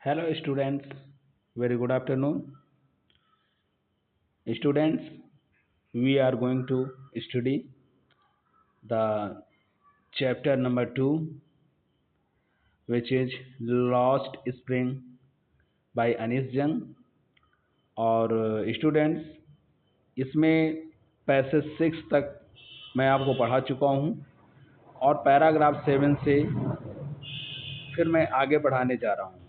Hello students, very good afternoon. Students, we are going to study the chapter number 2, which is Lost Spring by Anis Jung. और students, इसमें passage 6 तक मैं आपको पढ़ा चुका हूँ और पैराग्राफ 7 से फिर मैं आगे बढ़ाने जा रहा हूँ।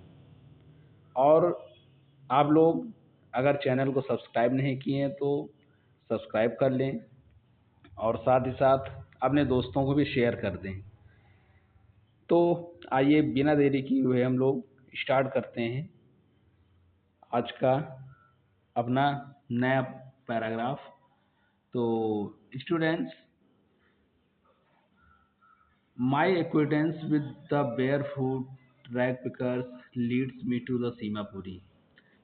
और आप लोग अगर चैनल को सब्सक्राइब नहीं किए हैं तो सब्सक्राइब कर लें और साथ ही साथ अपने दोस्तों को भी शेयर कर दें। तो आइए बिना देरी किए हुए हम लोग स्टार्ट करते हैं आज का अपना नया पैराग्राफ। तो students, my acquaintance with the barefoot rag pickers leads me to the Simapuri,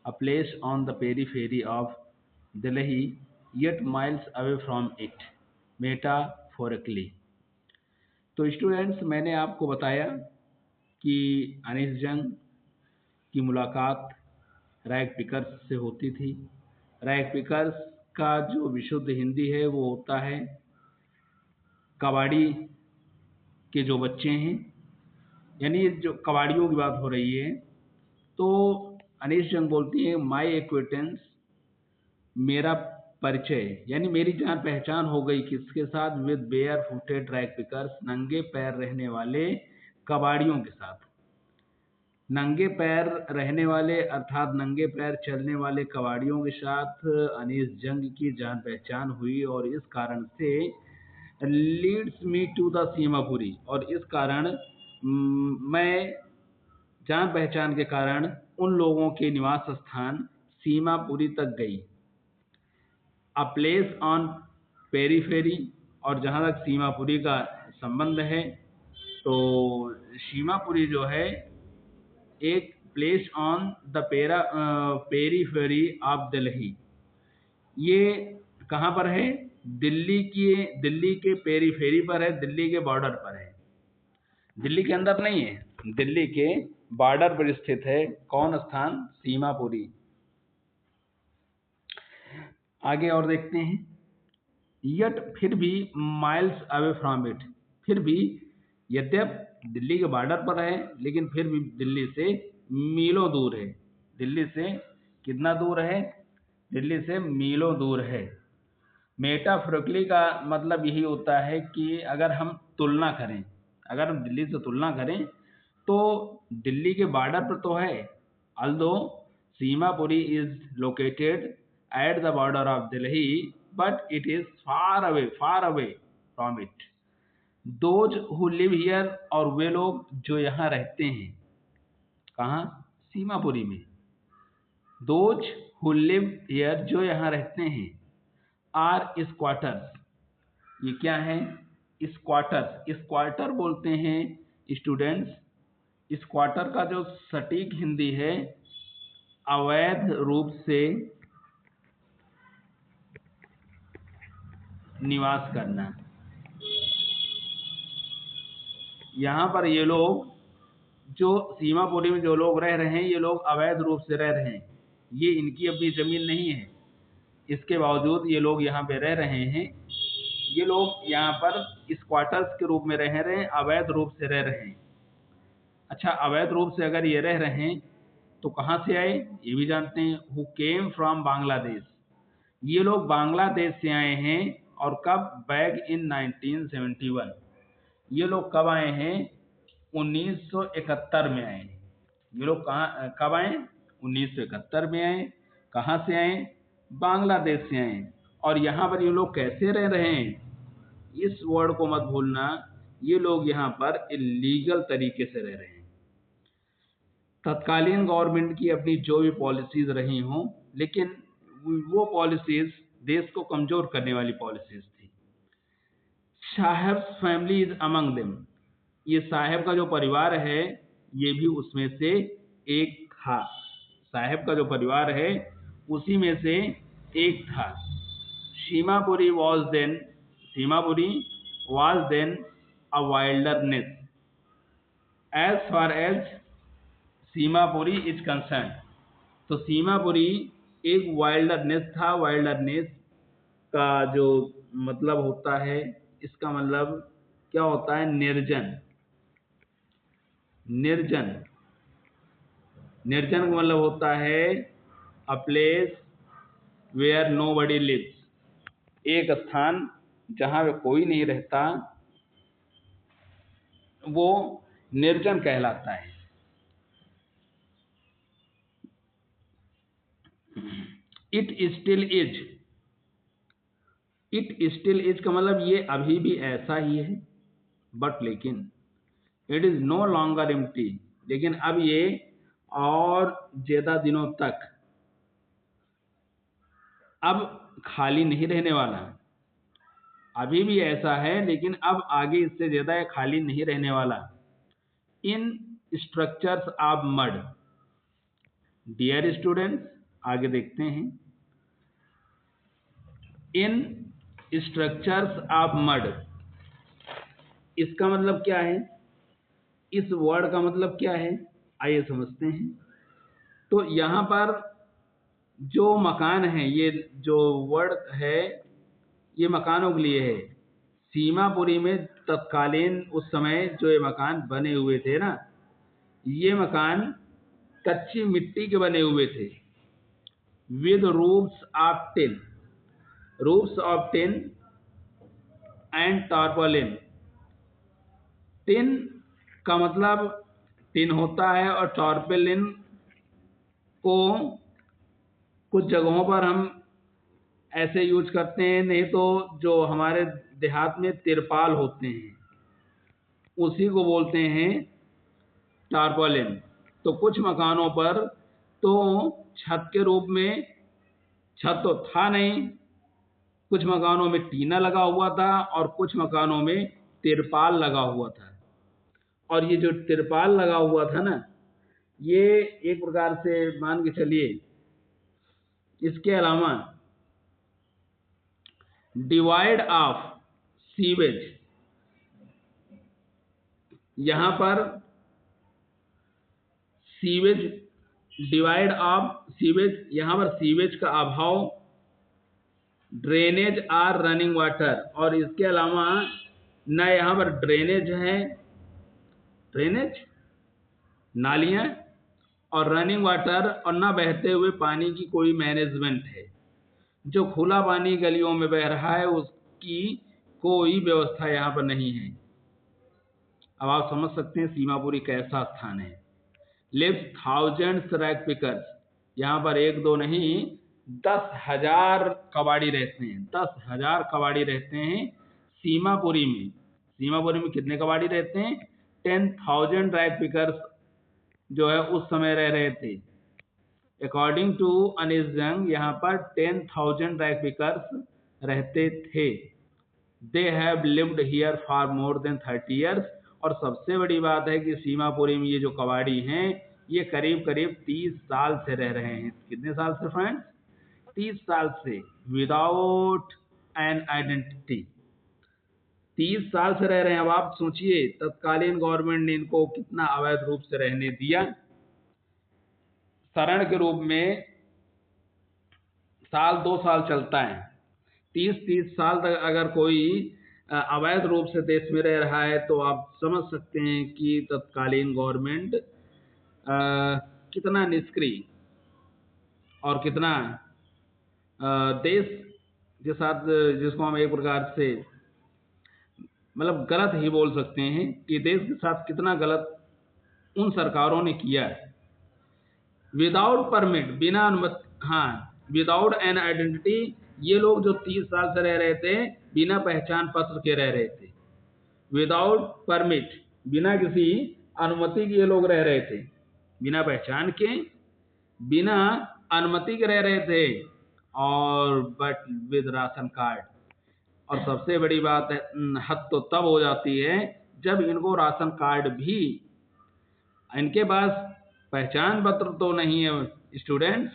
a place on the periphery of Delhi, yet miles away from it, metaphorically। तो स्टूडेंट्स, मैंने आपको बताया कि अनीस जंग की मुलाकात रैग पिकर्स से होती थी। रैग पिकर्स का जो विशुद्ध हिंदी है वो होता है कबाड़ी के जो बच्चे हैं, यानी जो कबाड़ियों की बात हो रही है। तो अनीस जंग बोलती है माय एक्विटेंस, मेरा परिचय यानी मेरी जान पहचान हो गई किसके साथ? With bare footed rag pickers, नंगे पैर रहने वाले कबाड़ियों के साथ। नंगे पैर रहने वाले अर्थात नंगे पैर चलने वाले कबाड़ियों के साथ अनीस जंग की जान पहचान हुई और इस कारण से leads me to the Seemapuri, और इस कारण मैं जान पहचान के कारण उन लोगों के निवास स्थान सीमापुरी तक गई। अ प्लेस ऑन पेरीफेरी, और जहाँ तक सीमापुरी का संबंध है तो सीमापुरी जो है एक place on the periphery of Delhi. ये कहाँ पर है? दिल्ली के पेरीफेरी पर है, दिल्ली के बॉर्डर पर है। दिल्ली के अंदर नहीं है, दिल्ली के बॉर्डर पर स्थित है। कौन स्थान? सीमापुरी। आगे और देखते हैं। यट, फिर भी, माइल्स अवे फ्रॉम इट, फिर भी, यद्यप दिल्ली के बॉर्डर पर है लेकिन फिर भी दिल्ली से मीलों दूर है। दिल्ली से कितना दूर है? दिल्ली से मीलों दूर है। मेटाफोरिकली का मतलब यही होता है कि अगर हम तुलना करें, अगर हम दिल्ली से तुलना करें तो दिल्ली के बॉर्डर पर तो है, although Seemapuri is located at the border of Delhi, but it is far away from it. Those who live here, और वे लोग जो यहाँ रहते हैं, कहाँ? सीमापुरी में। Those who live here, जो यहाँ रहते हैं, are squatters। ये क्या है? स्क्वाटर्स। स्क्वाटर बोलते हैं स्टूडेंट्स। स्क्वाटर का जो सटीक हिंदी है, अवैध रूप से निवास करना। यहाँ पर ये लोग जो सीमापुरी में जो लोग रह रहे हैं, ये लोग अवैध रूप से रह रहे हैं। ये इनकी अपनी जमीन नहीं है, इसके बावजूद ये लोग यहाँ पे रह रहे हैं। ये लोग यहाँ पर स्क्वाटर्स के रूप में रह रहे हैं, अवैध रूप से रह रहे हैं। अच्छा, अवैध रूप से अगर ये रह रहे हैं तो कहाँ से आए ये भी जानते हैं। हु केम फ्रॉम बांग्लादेश, ये लोग बांग्लादेश से आए हैं। और कब? Back in 1971। ये लोग कब आए हैं? 1971 में आए। ये लोग कब आए? 1971 में आए। कहाँ से आए? बांग्लादेश से आए। और यहाँ पर ये लोग कैसे रह रहे हैं? इस वर्ड को मत भूलना, ये लोग यहाँ पर इलीगल तरीके से रह रहे हैं। तत्कालीन गवर्नमेंट की अपनी जो भी पॉलिसीज रही हों, लेकिन वो पॉलिसीज देश को कमजोर करने वाली पॉलिसीज थी। साहब्स फैमिली इज अमंग देम, ये साहब का जो परिवार है ये भी उसमें से एक था। साहब का जो परिवार है उसी में से एक था। Seemapuri was then a wilderness as far as Seemapuri is concern. तो सीमापुरी एक वाइल्डरनेस था। वाइल्डरनेस का जो मतलब होता है, इसका मतलब क्या होता है? निर्जन। निर्जन, निर्जन का मतलब होता है a place where nobody lives, एक स्थान जहाँ पे कोई नहीं रहता, वो निर्जन कहलाता है। It still is, it still is का मतलब ये अभी भी ऐसा ही है, बट लेकिन it is no longer empty, लेकिन अब ये और ज्यादा दिनों तक अब खाली नहीं रहने वाला। अभी भी ऐसा है, लेकिन अब आगे इससे ज्यादा ये खाली नहीं रहने वाला। In structures of mud, dear students, आगे देखते हैं। इन स्ट्रक्चर्स ऑफ मड, इसका मतलब क्या है? इस वर्ड का मतलब क्या है? आइए समझते हैं। तो यहाँ पर जो मकान है, ये जो वर्ड है, ये मकानों के लिए है। सीमापुरी में तत्कालीन उस समय जो ये मकान बने हुए थे ना, ये मकान कच्ची मिट्टी के बने हुए थे, with roofs of tin, roofs of tin and टार्पोलिन। Tin का मतलब टिन होता है, और टार्पोलिन को कुछ जगहों पर हम ऐसे यूज करते हैं, नहीं तो जो हमारे देहात में तिरपाल होते हैं उसी को बोलते हैं टार्पोलिन। तो कुछ मकानों पर तो छत के रूप में, छत तो था नहीं, कुछ मकानों में टीना लगा हुआ था और कुछ मकानों में तिरपाल लगा हुआ था। और ये जो तिरपाल लगा हुआ था ना, ये एक प्रकार से मान के चलिए, इसके अलावा डिवाइड ऑफ सीवेज, यहां पर सीवेज, डिवाइड ऑफ सीवेज, यहां पर सीवेज का अभाव, ड्रेनेज आर रनिंग वाटर, और इसके अलावा न यहाँ पर ड्रेनेज है, ड्रेनेज नालियाँ, और रनिंग वाटर, और न बहते हुए पानी की कोई मैनेजमेंट है। जो खुला पानी गलियों में बह रहा है उसकी कोई व्यवस्था यहाँ पर नहीं है। अब आप समझ सकते हैं सीमापुरी कैसा स्थान है। लिव्स थाउजेंड्स रैग पिकर्स, यहाँ पर एक दो नहीं 10,000 कबाड़ी रहते हैं। 10,000 कबाड़ी रहते हैं सीमापुरी में। सीमापुरी में कितने कबाड़ी रहते हैं? 10,000 रैग पिकर्स जो है उस समय रह रहे थे। अकॉर्डिंग टू अनीस जंग, यहाँ पर 10,000 रैग पिकर्स रहते थे। They have lived here for more than 30 years। और सबसे बड़ी बात है कि सीमापुरी में ये जो कबाड़ी हैं, ये करीब करीब 30 साल से रह रहे हैं। कितने साल से फ्रेंड्स? 30 साल से, विदाउट एन आइडेंटिटी। 30 साल से रह रहे हैं। अब आप सोचिए तत्कालीन गवर्नमेंट ने इनको कितना अवैध रूप से रहने दिया। शरण के रूप में साल 2 साल चलता है। 30 साल तक अगर कोई अवैध रूप से देश में रह रहा है, तो आप समझ सकते हैं कि तत्कालीन गवर्नमेंट कितना निष्क्रिय और कितना देश के साथ, जिसको हम एक प्रकार से मतलब गलत ही बोल सकते हैं कि देश के साथ कितना गलत उन सरकारों ने किया है। विदाउट परमिट, बिना अनुमति, हाँ, विदाउट एन आइडेंटिटी, ये लोग जो 30 साल से रह रहे थे बिना पहचान पत्र के रह रहे थे। विदाउट परमिट, बिना किसी अनुमति के ये लोग रह रहे थे, बिना पहचान के, बिना अनुमति के रह रहे थे, और बट विद राशन कार्ड। और सबसे बड़ी बात है, हद तो तब हो जाती है जब इनको राशन कार्ड भी, इनके पास पहचान पत्र तो नहीं है स्टूडेंट्स,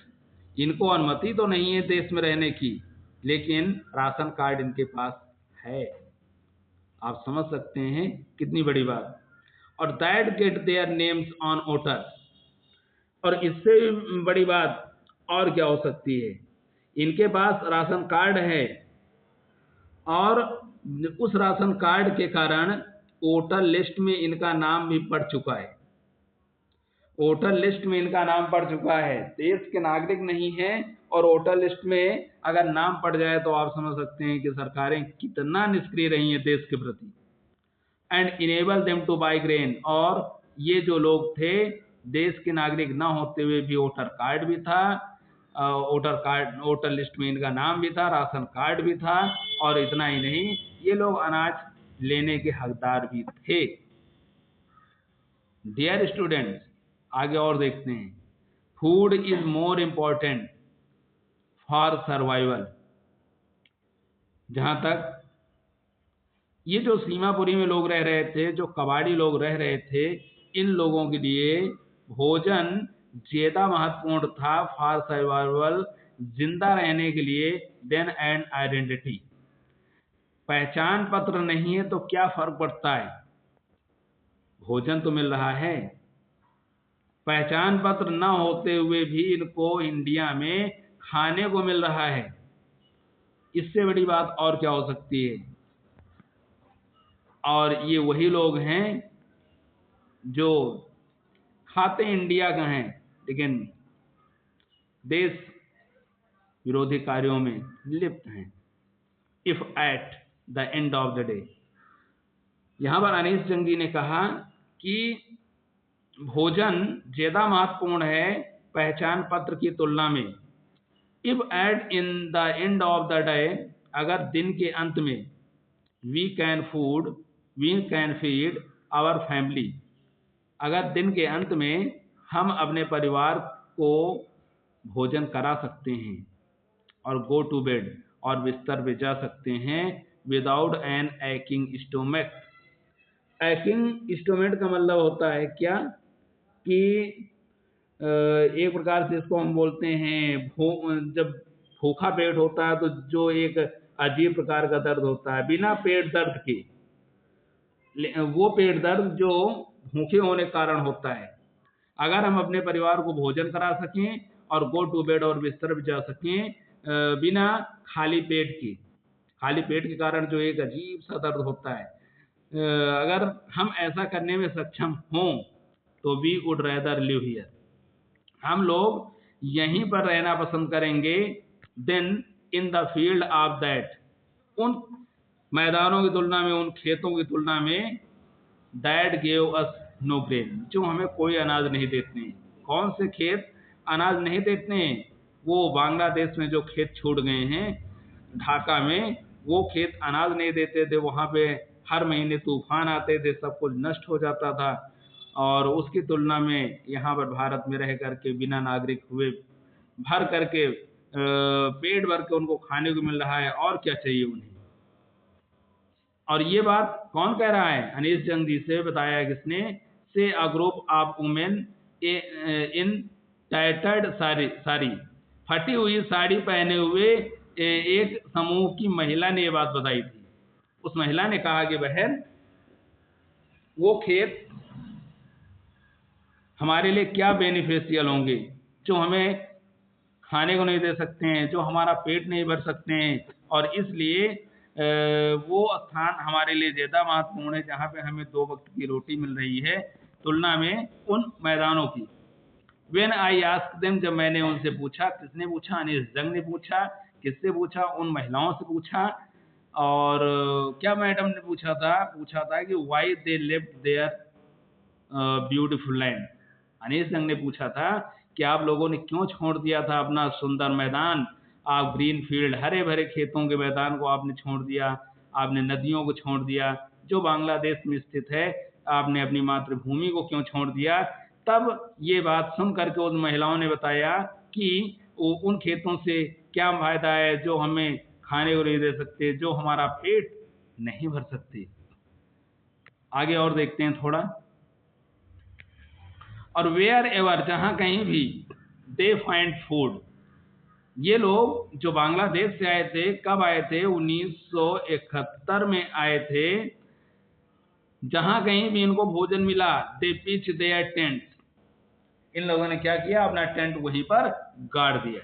इनको अनुमति तो नहीं है देश में रहने की, लेकिन राशन कार्ड इनके पास है। आप समझ सकते हैं कितनी बड़ी बात। और that get their names on voter, और इससे भी बड़ी बात और क्या हो सकती है, इनके पास राशन कार्ड है और उस राशन कार्ड के कारण वोटर लिस्ट में इनका नाम भी पड़ चुका है। वोटर लिस्ट में इनका नाम पड़ चुका है, देश के नागरिक नहीं है और वोटर लिस्ट में अगर नाम पड़ जाए तो आप समझ सकते हैं कि सरकारें कितना निष्क्रिय रही हैं देश के प्रति। And enable them two by grain, और ये जो लोग थे देश के नागरिक ना होते हुए भी वोटर कार्ड भी था, वोटर लिस्ट में इनका नाम भी था, राशन कार्ड भी था, और इतना ही नहीं, ये लोग अनाज लेने के हकदार भी थे। डियर स्टूडेंट्स, आगे और देखते हैं। Food is more important for survival. जहां तक ये जो सीमापुरी में लोग रह रहे थे, जो कबाड़ी लोग रह रहे थे, इन लोगों के लिए भोजन ज्यादा महत्वपूर्ण था फॉर सर्वाइवल, जिंदा रहने के लिए, देन एंड आइडेंटिटी। पहचान पत्र नहीं है तो क्या फर्क पड़ता है, भोजन तो मिल रहा है। पहचान पत्र न होते हुए भी इनको इंडिया में खाने को मिल रहा है, इससे बड़ी बात और क्या हो सकती है। और ये वही लोग हैं जो खाते इंडिया का हैं लेकिन देश विरोधी कार्यों में लिप्त हैं। If at the end of the day, यहां पर अनीश जंगी ने कहा कि भोजन ज्यादा महत्वपूर्ण है पहचान पत्र की तुलना में। If at in the end of the day, अगर दिन के अंत में, we can feed our family, अगर दिन के अंत में हम अपने परिवार को भोजन करा सकते हैं और गो टू बेड, और बिस्तर पे जा सकते हैं without an aching stomach. Aching stomach का मतलब होता है क्या कि एक प्रकार से इसको हम बोलते हैं जब भूखा पेट होता है तो जो एक अजीब प्रकार का दर्द होता है बिना पेट दर्द के, वो पेट दर्द जो भूखे होने के कारण होता है। अगर हम अपने परिवार को भोजन करा सकें और गो टू बेड और बिस्तर पर जा सकें बिना खाली पेट के कारण जो एक अजीब सा दर्द होता है, अगर हम ऐसा करने में सक्षम हों तो we would rather live here, हम लोग यहीं पर रहना पसंद करेंगे, then in the field of that, उन मैदानों की तुलना में, उन खेतों की तुलना में, that gave us know grain, जो हमें कोई अनाज नहीं देते हैं। कौन से खेत अनाज नहीं देते हैं? वो बांग्लादेश में जो खेत छूट गए हैं ढाका में, वो खेत अनाज नहीं देते थे, वहाँ पे हर महीने तूफान आते थे, सब कुछ नष्ट हो जाता था। और उसकी तुलना में यहाँ पर भारत में रह करके बिना नागरिक हुए भर करके पेट भर के उनको खाने को मिल रहा है, और क्या चाहिए उन्हें। और ये बात कौन कह रहा है? अनीश जंगी से बताया किसने? Say a group of women in tattered sari, फटी हुई साड़ी पहने हुए एक समूह की महिला ने ये बात बताई थी। उस महिला ने कहा कि बहन, वो खेत हमारे लिए क्या बेनिफिशियल होंगे जो हमें खाने को नहीं दे सकते हैं, जो हमारा पेट नहीं भर सकते हैं, और इसलिए वो स्थान हमारे लिए ज़्यादा महत्वपूर्ण है जहाँ पे हमें 2 वक्त की रोटी मिल रही है, तुलना में उन मैदानों की। When I asked them, जब मैंने उनसे पूछा, किसने पूछा? अनीश जंग ने पूछा। किससे पूछा? उन महिलाओं से पूछा। और क्या मैडम ने पूछा था कि why they left their beautiful land. Anish जंग ने पूछा था कि आप लोगों ने क्यों छोड़ दिया था अपना सुंदर मैदान, आप ग्रीन फील्ड, हरे भरे खेतों के मैदान को आपने छोड़ दिया, आपने नदियों को छोड़ दिया जो बांग्लादेश में स्थित है, आपने अपनी मातृभूमि को क्यों छोड़ दिया। तब ये बात सुन करके उन महिलाओं ने बताया कि उन खेतों से क्या फायदा है जो हमें खाने को नहीं दे सकते, जो हमारा पेट नहीं भर सकते। आगे और देखते हैं थोड़ा। और वेयर एवर, जहां कहीं भी, दे फाइंड फूड, ये लोग जो बांग्लादेश से आए थे, कब आए थे? 1971 में आए थे। जहां कहीं भी इनको भोजन मिला, दे पिच देयर टेंट्स इन लोगों ने क्या किया, अपना टेंट वहीं पर गाड़ दिया।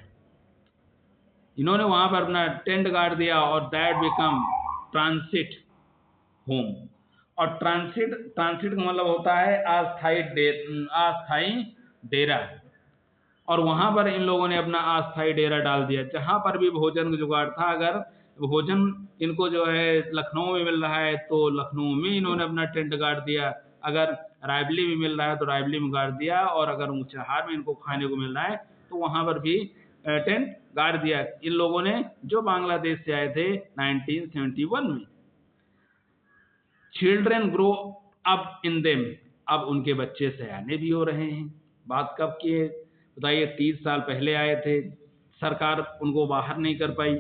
इन्होंने वहां पर अपना टेंट गाड़ दिया और दैट बिकम ट्रांसिट होम। और ट्रांसिट ट्रांसिट का मतलब होता है अस्थाई डेरा। और वहां पर इन लोगों ने अपना अस्थाई डेरा डाल दिया। जहां पर भी भोजन का जुगाड़ था, अगर भोजन इनको जो है लखनऊ में मिल रहा है तो लखनऊ में इन्होंने अपना टेंट गाड़ दिया, अगर रायबली में मिल रहा है तो रायबली में गाड़ दिया, और अगर ऊंचाहार में इनको खाने को मिल रहा है तो वहां पर भी टेंट गाड़ दिया। इन लोगों ने जो बांग्लादेश से आए थे 1971 में। Children grow up in them, अब उनके बच्चे सयाने भी हो रहे हैं। बात कब की है बताइए, 30 साल पहले आए थे, सरकार उनको बाहर नहीं कर पाई,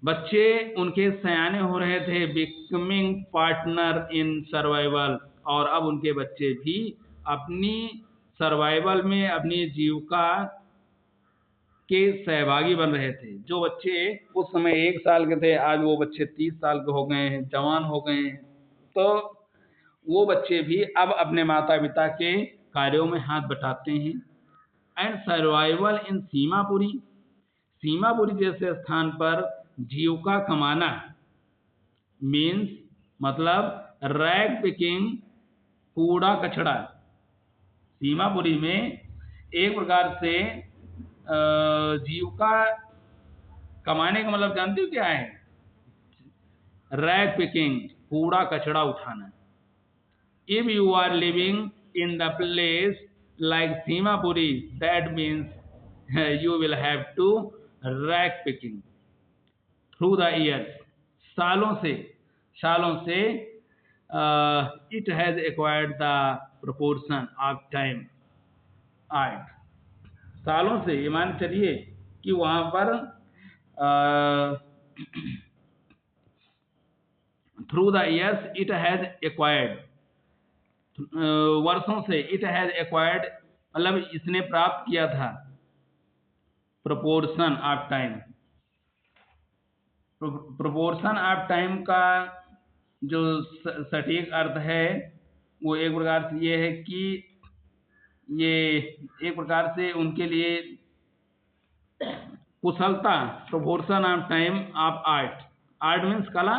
बच्चे उनके सयाने हो रहे थे, बिकमिंग पार्टनर इन सर्वाइवल। और अब उनके बच्चे भी अपनी सर्वाइवल में, अपनी जीविका के सहभागी बन रहे थे। जो बच्चे उस समय 1 साल के थे, आज वो बच्चे 30 साल के हो गए हैं, जवान हो गए हैं। तो वो बच्चे भी अब अपने माता पिता के कार्यों में हाथ बटाते हैं। एंड सर्वाइवल इन सीमापुरी, सीमापुरी जैसे स्थान पर जीविका कमाना मीन्स मतलब रैग पिकिंग, कूड़ा कचड़ा। सीमापुरी में एक प्रकार से जीविका कमाने का मतलब जानते हो क्या है? रैग पिकिंग, कूड़ा कचड़ा उठाना। If you are living in the place like Simapuri, that means you will have to rag picking through the years. सालों से it has acquired the proportion of time art. सालों से ये मान चलिए कि वहां पर through the years it has acquired, वर्षों से इट हैज एक्वायर्ड मतलब इसने प्राप्त किया था, proportion of time. Proportion of time का जो सटीक अर्थ है वो एक प्रकार से ये है कि ये एक प्रकार से उनके लिए कुशलता, proportion of time of art. Art means कला,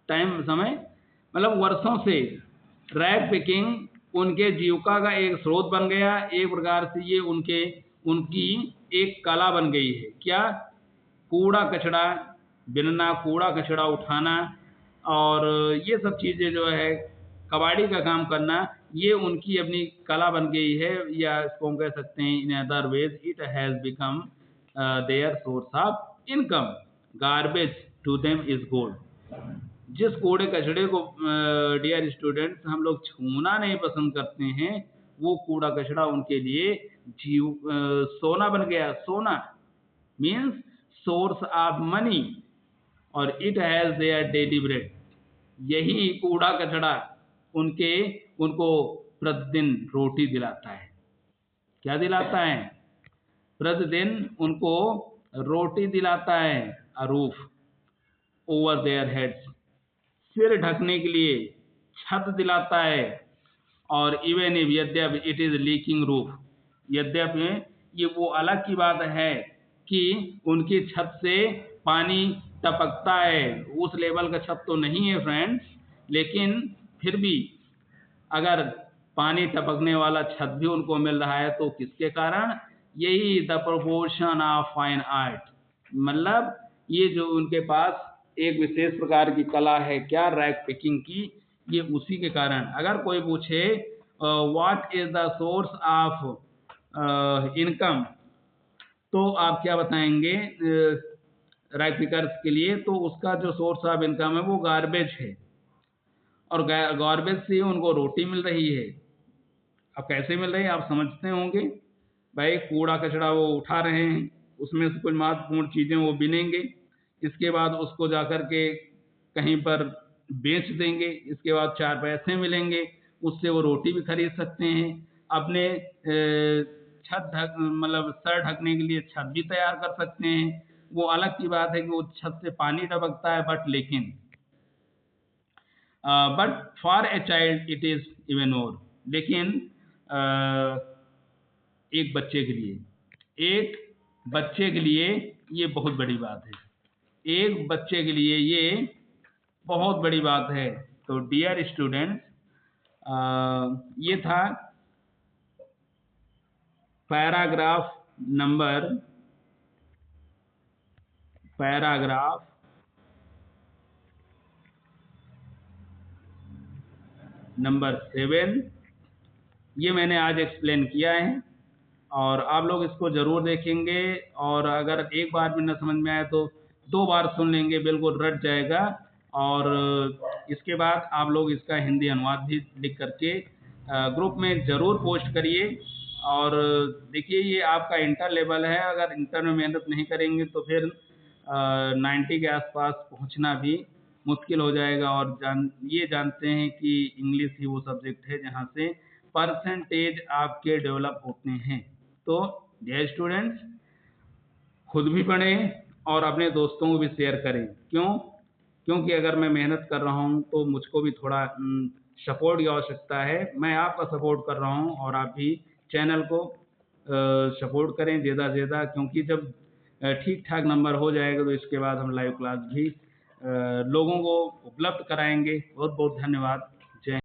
टाइम समय, मतलब वर्षों से रैग पिकिंग उनके जीविका का एक स्रोत बन गया। एक प्रकार से ये उनकी एक कला बन गई है। क्या? कूड़ा कचड़ा बिनना, कूड़ा कचड़ा उठाना, और ये सब चीज़ें जो है कबाड़ी का काम करना, ये उनकी अपनी कला बन गई है। या इसको हम कह सकते हैं in other ways it has become their source of income. Garbage to them is gold. जिस कूड़े कचड़े को डियर स्टूडेंट्स हम लोग छूना नहीं पसंद करते हैं, वो कूड़ा कचड़ा उनके लिए सोना बन गया। सोना मीन्स सोर्स ऑफ मनी, और it has their daily bread. यही कूड़ा कचड़ा उनको प्रतिदिन रोटी दिलाता है। क्या दिलाता है? प्रतिदिन उनको रोटी दिलाता है। A roof over their heads, सिर ढकने के लिए छत दिलाता है। और इवन इफ यद्यप इट इज लीकिंग रूफ, यद्यपि ये वो अलग की बात है कि उनकी छत से पानी टपकता है। उस लेवल का छत तो नहीं है फ्रेंड्स, लेकिन फिर भी अगर पानी टपकने वाला छत भी उनको मिल रहा है तो किसके कारण? यही the proportion of fine art, मतलब ये जो उनके पास एक विशेष प्रकार की कला है, क्या? रैग पिकिंग की, ये उसी के कारण। अगर कोई पूछे what is the source of income, तो आप क्या बताएंगे रैग पिकर्स के लिए? तो उसका जो सोर्स ऑफ इनकम है वो गार्बेज है, और गार्बेज से उनको रोटी मिल रही है। अब कैसे मिल रही है आप समझते होंगे। भाई कूड़ा कचड़ा वो उठा रहे हैं, उसमें से कुछ महत्वपूर्ण चीज़ें वो बिनेंगे, इसके बाद उसको जाकर के कहीं पर बेच देंगे, इसके बाद 4 पैसे मिलेंगे, उससे वो रोटी भी खरीद सकते हैं। अपने मतलब सर ढकने के लिए छत भी तैयार कर सकते हैं। वो अलग की बात है कि वो छत से पानी टपकता है, but for a child it is even more. लेकिन एक बच्चे के लिए ये बहुत बड़ी बात है। एक बच्चे के लिए ये बहुत बड़ी बात है। तो डियर स्टूडेंट्स, ये था पैराग्राफ नंबर 7। ये मैंने आज एक्सप्लेन किया है और आप लोग इसको ज़रूर देखेंगे, और अगर एक बार भी न समझ में आए तो 2 बार सुन लेंगे, बिल्कुल रट जाएगा। और इसके बाद आप लोग इसका हिंदी अनुवाद भी लिख करके ग्रुप में ज़रूर पोस्ट करिए। और देखिए, ये आपका इंटर लेवल है, अगर इंटर में मेहनत नहीं करेंगे तो फिर 90 के आसपास पहुंचना भी मुश्किल हो जाएगा। और ये जानते हैं कि इंग्लिश ही वो सब्जेक्ट है जहां से परसेंटेज आपके डेवलप होते हैं। तो डियर स्टूडेंट्स, खुद भी पढ़ें और अपने दोस्तों को भी शेयर करें। क्योंकि अगर मैं मेहनत कर रहा हूं तो मुझको भी थोड़ा सपोर्ट की आवश्यकता है। मैं आपका सपोर्ट कर रहा हूं और आप भी चैनल को सपोर्ट करें ज़्यादा से ज़्यादा, क्योंकि जब ठीक ठाक नंबर हो जाएगा तो इसके बाद हम लाइव क्लास भी लोगों को उपलब्ध कराएंगे। बहुत बहुत धन्यवाद। जय